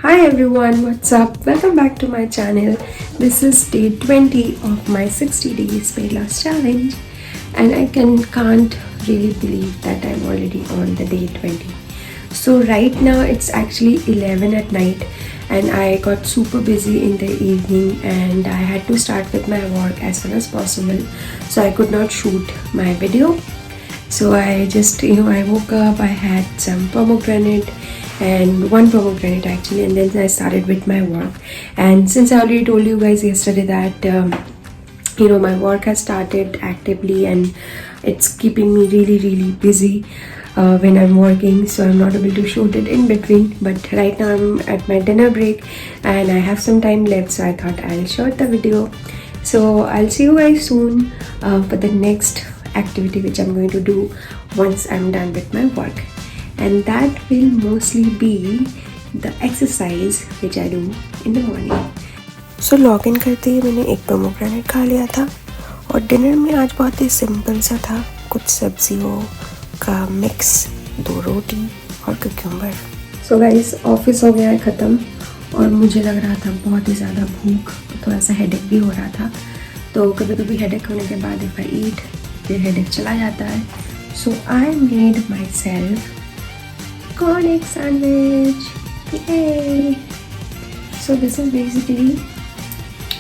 Hi everyone, what's up? Welcome back to my channel. This is day 20 of my 60 days weight loss challenge, and I can't really believe that I'm already on the day 20. So right now it's actually 11 at night, and I got super busy in the evening and I had to start with my work as soon as possible, so I could not shoot my video. So I just, I woke up, I had some pomegranate and one pomegranate actually, and then I started with my work. And since I already told you guys yesterday that, my work has started actively and it's keeping me really busy when I'm working, so I'm not able to shoot it in between. But right now I'm at my dinner break and I have some time left, so I thought I'll shoot the video. So I'll see you guys soon for the next activity which I'm going to do once I'm done with my work, and that will mostly be the exercise which I do in the morning. So log in करते ही मैंने एक pomegranate खा लिया था और dinner में आज बहुत ही सिंपल सा था, कुछ सब्जियों का मिक्स, 2 रोटी और कुकुम्बर। सो गाइस, ऑफिस हो गया है ख़त्म और मुझे लग रहा था बहुत ही ज़्यादा भूख, थोड़ा सा हेडेक भी हो रहा था। तो कभी कभी हेडेक होने के बाद इफ़ आई ईट फिर हेडेक चला जाता है। So I made myself corn egg sandwich. So this is basically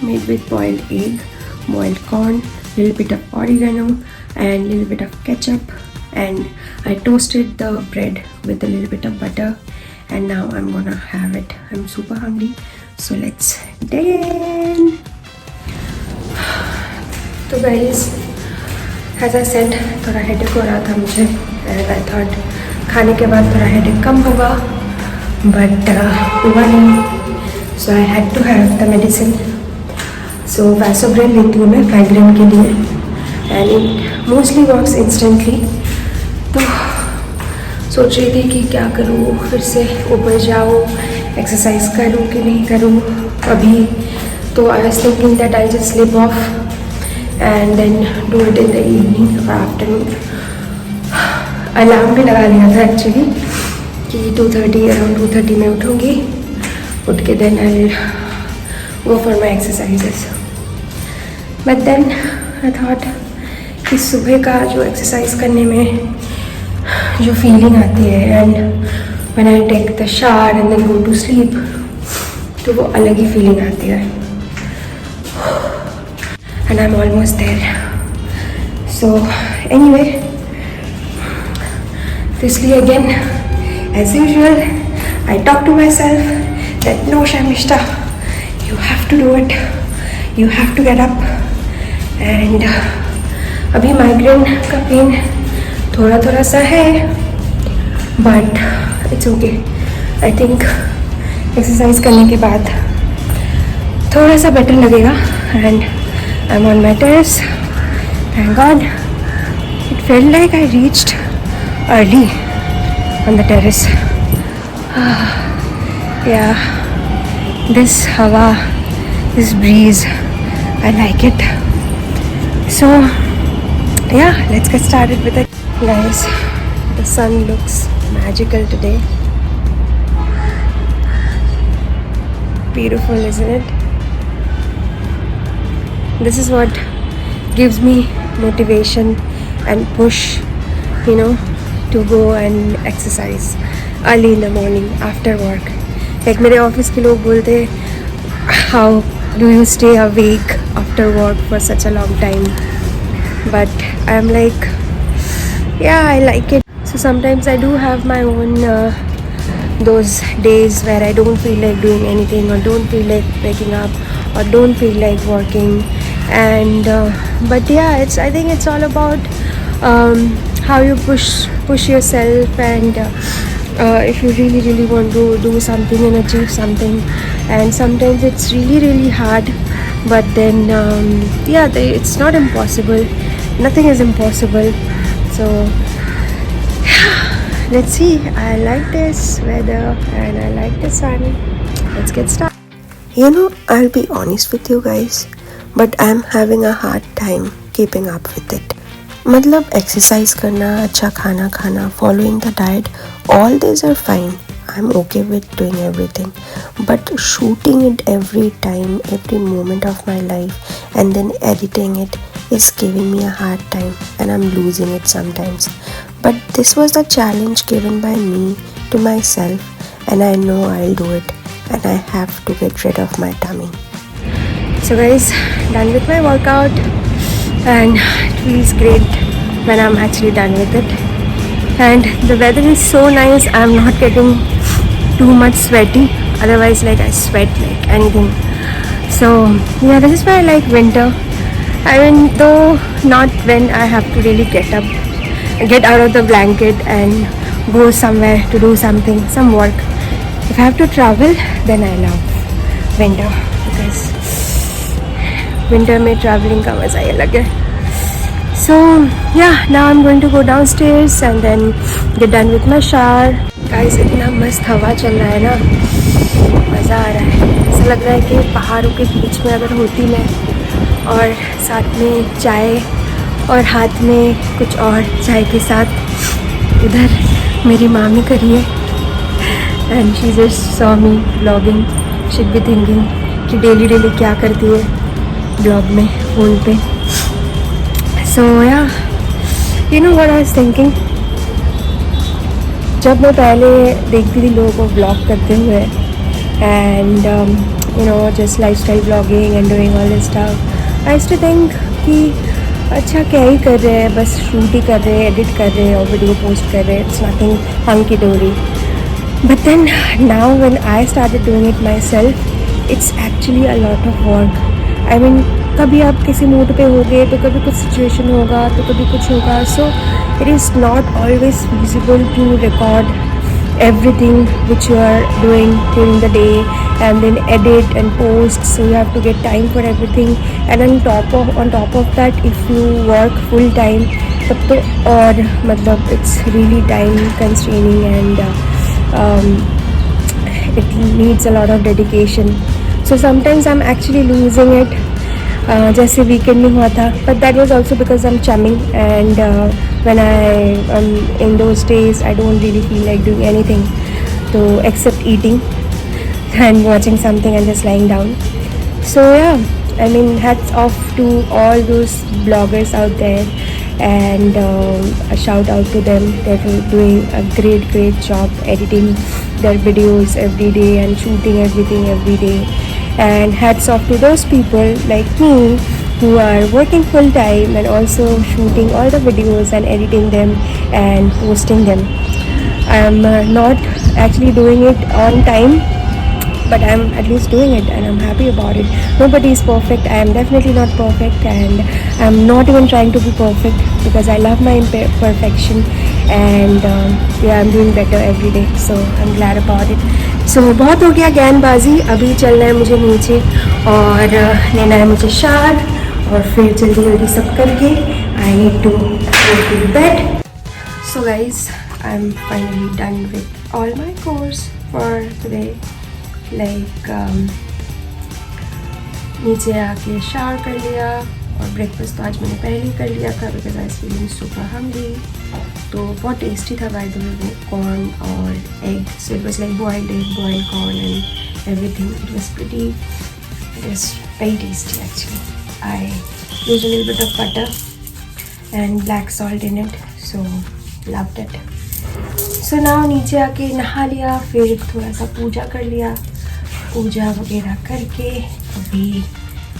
made with boiled egg, boiled corn, little bit of oregano and little bit of ketchup, and I toasted the bread with a little bit of butter, and now I'm gonna have it. I'm super hungry, so let's dig in. तो guys, as I said, थोड़ा headache हो रहा था मुझे and I thought खाने के बाद थोड़ा हेडेक कम होगा, but हुआ नहीं, so I had to have the medicine. So Vasopril लेती हूँ मैं माइग्रेन के लिए and it mostly works instantly. तो सोच रही थी कि क्या करूँ, फिर से ऊपर जाऊँ, एक्सरसाइज करूँ कि नहीं करूँ अभी। तो I was thinking that I'll just sleep off and then do it in the evening or afternoon. Alarm भी लगा लिया था एक्चुअली कि 2:30 अराउंड 2:30 में उठूँगी, उठ के then I'll go for my exercises. But then I thought कि सुबह का जो एक्सरसाइज करने में जो फीलिंग आती है and when I take the shower and then go to sleep, तो वो अलग ही फीलिंग आती है. And I'm almost there. So anyway, this day again, as usual, I talk to myself that no Shamishta, you have to do it, you have to get up. And अभी migraine का pen थोड़ा सा है, but it's okay. I think exercise करने के बाद थोड़ा सा बेटर लगेगा. And I'm on my terrace. Thank God. It felt like I reached early on the terrace. Yeah, this hawa, this breeze, I like it. So yeah, let's get started with it. Guys, the sun looks magical today. Beautiful, isn't it? This is what gives me motivation and push, to go and exercise early in the morning after work. Like मेरे office के लोग बोलते how do you stay awake after work for such a long time? But I'm like, yeah, I like it. So sometimes I do have my own those days where I don't feel like doing anything or don't feel like waking up or don't feel like working. And but yeah, I think it's all about how you push yourself, and if you really want to do something and achieve something. And sometimes it's really hard, but then it's not impossible. Nothing is impossible. So let's see. I like this weather and I like the sun. Let's get started. I'll be honest with you guys, but I'm having a hard time keeping up with it. मतलब exercise करना, अच्छा खाना खाना, following the diet, all these are fine. I'm okay with doing everything, but shooting it every time, every moment of my life, and then editing it is giving me a hard time, and I'm losing it sometimes. But this was a challenge given by me to myself, and I know I'll do it, and I have to get rid of my tummy. So guys, done with my workout, and it feels great when I'm actually done with it. And the weather is so nice, I'm not getting too much sweaty, otherwise like I sweat like anything. So yeah, this is why I like winter. I mean, though not when I have to really get out of the blanket and go somewhere to do something, some work. If I have to travel, then I love winter, because winter में traveling का मज़ा ही अलग है. So yeah, now I'm going to go downstairs and then get done with my shower. Guys, इतना मस्त हवा चल रहा है ना, मज़ा आ रहा है. ऐसा लग रहा है कि पहाड़ों के बीच में अगर होती मैं, और साथ में चाय और हाथ में कुछ और चाय के साथ इधर मेरी मामी करी है, and she just saw me blogging. She be thinking कि डेली क्या करती है ब्लॉग में फ़ोन पे. सो या, you know what I was thinking, जब मैं पहले देखती थी लोगों को ब्लॉग करते हुए and you know just lifestyle blogging and doing all this stuff, I used to think कि अच्छा क्या ही कर रहे हैं, बस शूट ही कर रहे हैं, एडिट कर रहे हैं और वीडियो पोस्ट कर रहे हैं, it's nothing hunky dory. But then now when I started doing it myself, it's actually a lot of work. I mean, कभी आप किसी मूड पे होगे तो कभी कुछ सिचुएशन होगा तो कभी कुछ होगा. So it is not always feasible to record everything which you are doing during the day and then edit and post, so you have to get time for everything. And on top of that, if you work full time, तब तो और मतलब it's really time constraining and it needs a lot of dedication. So sometimes I'm actually losing it. जैसे weekend में हुआ था, but that was also because I am chumming and when I in those days I don't really feel like doing anything, तो except eating and watching something and just lying down. So yeah, I mean, hats off to all those bloggers out there, and a shout out to them. They're doing a great job editing their videos every day and shooting everything every day. And hats off to those people like me who are working full time and also shooting all the videos and editing them and posting them. I'm not actually doing it on time, but I'm at least doing it and I'm happy about it. Nobody is perfect. I am definitely not perfect, and I'm not even trying to be perfect because I love my imperfection, and yeah, I'm doing better every day, so I'm glad about it. So बहुत हो गया ज्ञानबाजी, अभी चलना है मुझे नीचे और लेना है मुझे शावर, और फिर जल्दी सब करके I need to go to bed. So guys, I'm finally done with all my chores for today. Like नीचे आके शावर कर लिया, और ब्रेकफास्ट तो आज मैंने पहले ही कर लिया था because I was feeling super hungry. तो बहुत टेस्टी था बाय द वे वो कॉर्न और egg. So it was like boiled egg, boiled corn and everything. It was very tasty actually. I used a little bit of butter and black salt in it, so loved it. So now नीचे आके नहा लिया, फिर थोड़ा सा पूजा कर लिया. पूजा वगैरह करके अभी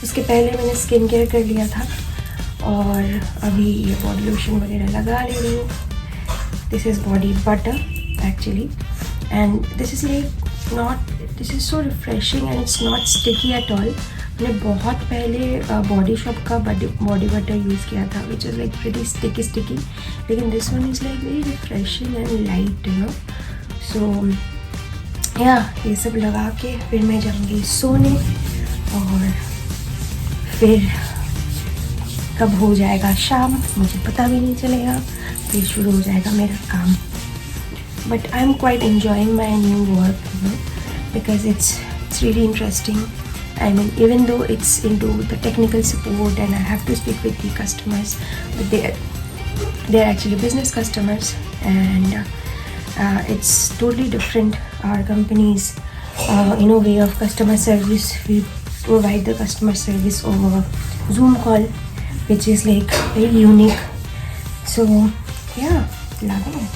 उसके पहले मैंने स्किन केयर कर लिया था, और अभी ये बॉडी लोशन वगैरह लगा ले रही हूँ. This is body butter actually, and this is like not, this is so refreshing and it's not sticky at all. मैंने बहुत पहले बॉडी शॉप का बॉडी बटर यूज़ किया था which is like pretty sticky, लेकिन this one is like very refreshing and light, you know. So या ये सब लगा के फिर मैं जाऊँगी सोने, और फिर कब हो जाएगा शाम मुझे पता भी नहीं चलेगा, फिर शुरू हो जाएगा मेरा काम. But I am quite enjoying my new work, you know, because it's really interesting. I mean, even though it's into the technical support and I have to speak with the customers, but they're actually business customers, and it's totally different our company's way of customer service. We provide the customer service over Zoom call, which is like very unique. So yeah, loving it.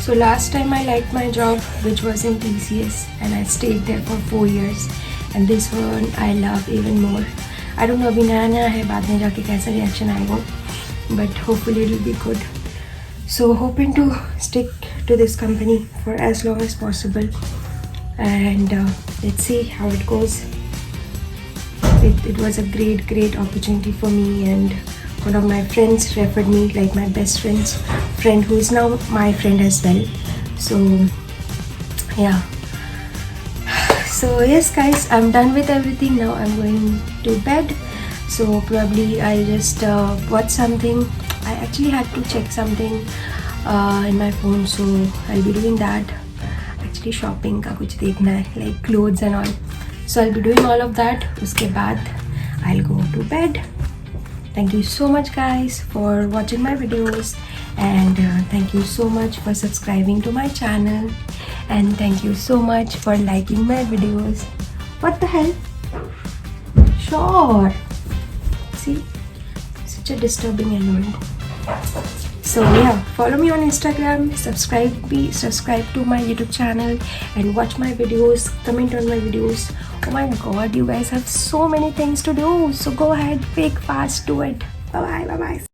So last time I liked my job, which was in TCS, and I stayed there for 4 years, and this one I love even more. I don't know अभी नया है, बाद में जाके कैसा reaction आएगा, but hopefully it will be good. So hoping to stick to this company for as long as possible, and let's see how it goes. It was a great opportunity for me, and one of my friends referred me, like my best friend who is now my friend as well. So yeah. So yes guys, I'm done with everything now. I'm going to bed. So probably I'll just watch something. I actually had to check something in my phone, so I'll be doing that. Actually shopping का कुछ देखना है, like clothes and all. So I'll be doing all of that. उसके बाद I'll go to bed. Thank you so much guys for watching my videos, and thank you so much for subscribing to my channel, and thank you so much for liking my videos. What the hell? Sure. See? Such a disturbing element. So yeah, follow me on Instagram, subscribe to my YouTube channel, and watch my videos, comment on my videos. Oh my god, you guys have so many things to do, so go ahead, quick, fast, do it. Bye bye.